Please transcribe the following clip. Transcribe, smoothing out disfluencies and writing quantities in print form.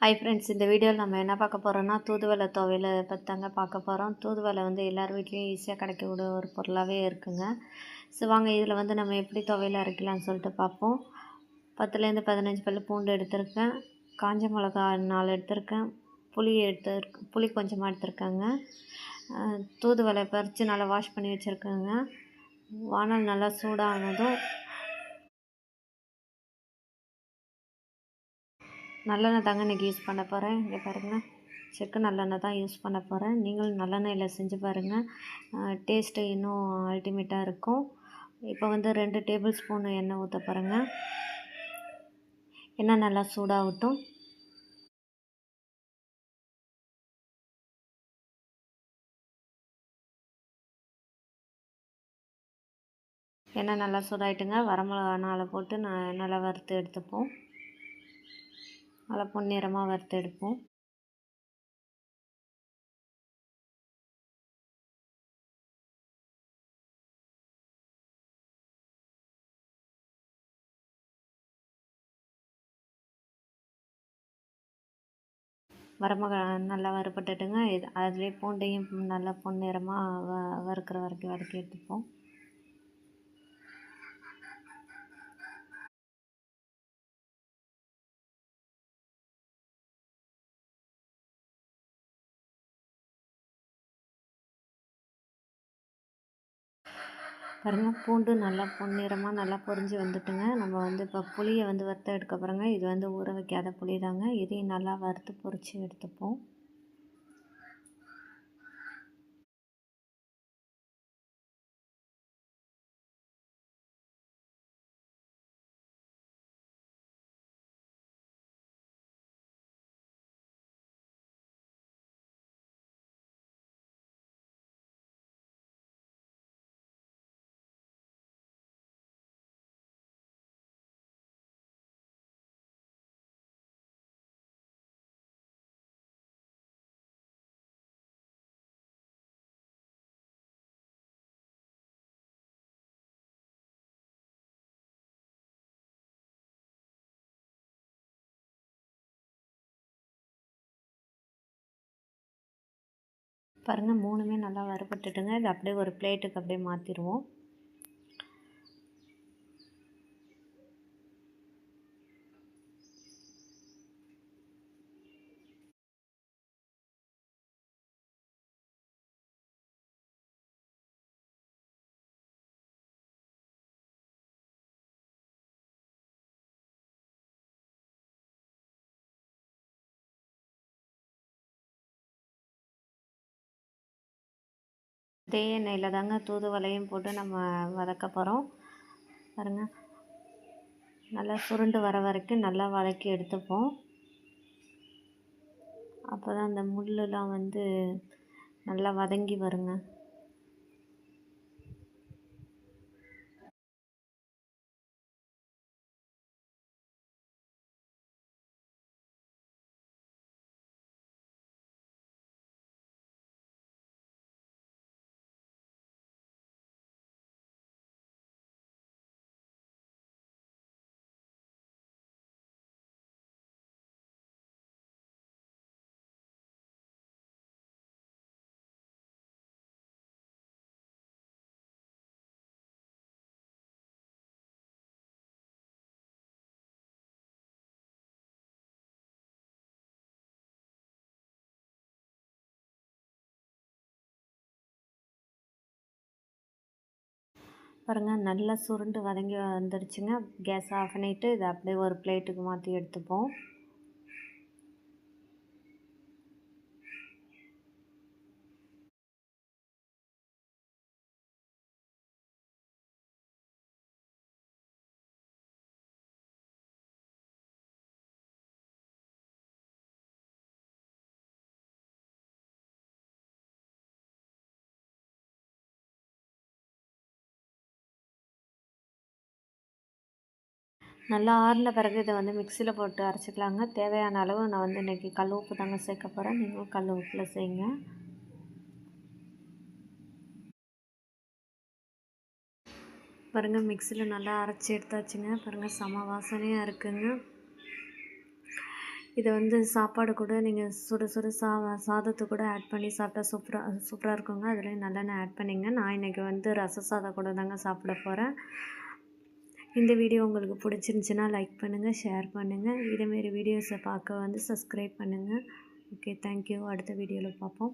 Hi friends, இந்த வீடியோவில் நம்ம என்ன பார்க்க போகிறோம்னா தூதுவளை துவையலை பற்றி தாங்க பார்க்க போகிறோம். தூதுவளை வந்து எல்லார் வீட்லேயும் ஈஸியாக கிடைக்கக்கூடிய ஒரு பொருளாகவே இருக்குங்க. ஸோ வாங்க இதில் வந்து நம்ம எப்படி துவையல் அரைக்கலாம்னு சொல்லிட்டு பார்ப்போம். 10லேருந்து 15 பல் பூண்டு எடுத்திருக்கேன், காஞ்ச மிளகா 4 எடுத்திருக்கேன், புளி கொஞ்சமாக எடுத்திருக்கேங்க. தூதுவளை பறித்து நல்லா வாஷ் பண்ணி வச்சுருக்கேங்க. வானல் நல்லா சூடானதும் நல்லெண்ணெய் தாங்க இன்றைக்கி யூஸ் பண்ண போகிறேன். இங்கே பாருங்கள், செக்கு நல்லெண்ணெய் தான் யூஸ் பண்ண போகிறேன். நீங்களும் நல்லெண்ணெயில் செஞ்சு பாருங்கள், டேஸ்ட்டு இன்னும் அல்டிமேட்டாக இருக்கும். இப்போ வந்து 2 டேபிள் ஸ்பூன் எண்ணெய் ஊற்ற போகிறேங்க. எண்ணெய் நல்லா சூடாகட்டும். எண்ணெய் நல்லா சூடாகிட்டுங்க. வரமிளகா 4 போட்டு நல்லா வறுத்து எடுத்துப்போம். நல்லா பொன்னிறமாக வறுத்து எடுப்போம். வரமிளகா நல்லா வறுபட்டுட்டுங்க. அதுலேயே பூண்டையும் நல்லா பொன்னிறமாக வறுக்கிற வரைக்கும் வதக்கி எடுத்துப்போம். பாருங்கள், பூண்டு நல்லா பொன்னிறமாக நல்லா பொரிஞ்சு வந்துட்டுங்க. நம்ம வந்து இப்போ புளியை வந்து வறுத்து எடுக்க போகிறோங்க. இது வந்து ஊற வைக்காத புளி தாங்க. இதையும் நல்லா வறுத்து பொரித்து எடுத்துப்போம். பாருங்கள், 3மே நல்லா வறுபட்டுட்டுங்க. இது அப்படியே ஒரு பிளேட்டுக்கு அப்படியே மாற்றிடுவோம். இதே எண்ணெயில் தாங்க தூதுவளையும் போட்டு நம்ம வதக்க போகிறோம். பாருங்கள், நல்லா சுருண்டு வர வரைக்கும் நல்லா வதக்கி எடுத்துப்போம். அப்போ தான் அந்த முள்ளெலாம் வந்து நல்லா வதங்கி வருங்க. பாருங்கள், நல்லா சுருண்டு வதங்கி வந்துடுச்சுங்க. கேஸ் ஆஃப் பண்ணிவிட்டு இதை அப்படியே ஒரு பிளேட்டுக்கு மாற்றி எடுத்துப்போம். நல்லா ஆறின பிறகு இதை வந்து மிக்சியில் போட்டு அரைச்சிக்கலாங்க. தேவையான அளவு நான் வந்து இன்றைக்கி கல் உப்பு தாங்க சேர்க்க போகிறேன். நீங்களும் கல் உப்பில் செய்யுங்க. பாருங்கள், மிக்சியில் நல்லா அரைச்சி எடுத்தாச்சுங்க. பாருங்கள், செம வாசனையாக இருக்குங்க. இதை வந்து சாப்பாடு கூட நீங்கள் சுட சுட சாதத்தை கூட ஆட் பண்ணி சாப்பிட்டா சூப்பராக இருக்குங்க. அதுலேயும் நல்லெண்ணெய் ஆட் பண்ணிங்க. நான் இன்றைக்கி வந்து ரச சாதம் கூட தாங்க சாப்பிட போகிறேன். இந்த வீடியோ உங்களுக்கு பிடிச்சிருந்துச்சின்னா லைக் பண்ணுங்கள், ஷேர் பண்ணுங்கள். இதேமாரி வீடியோஸை பார்க்க வந்து சப்ஸ்கிரைப் பண்ணுங்கள். Okay, thank you. அடுத்த வீடியோவில் பார்ப்போம்.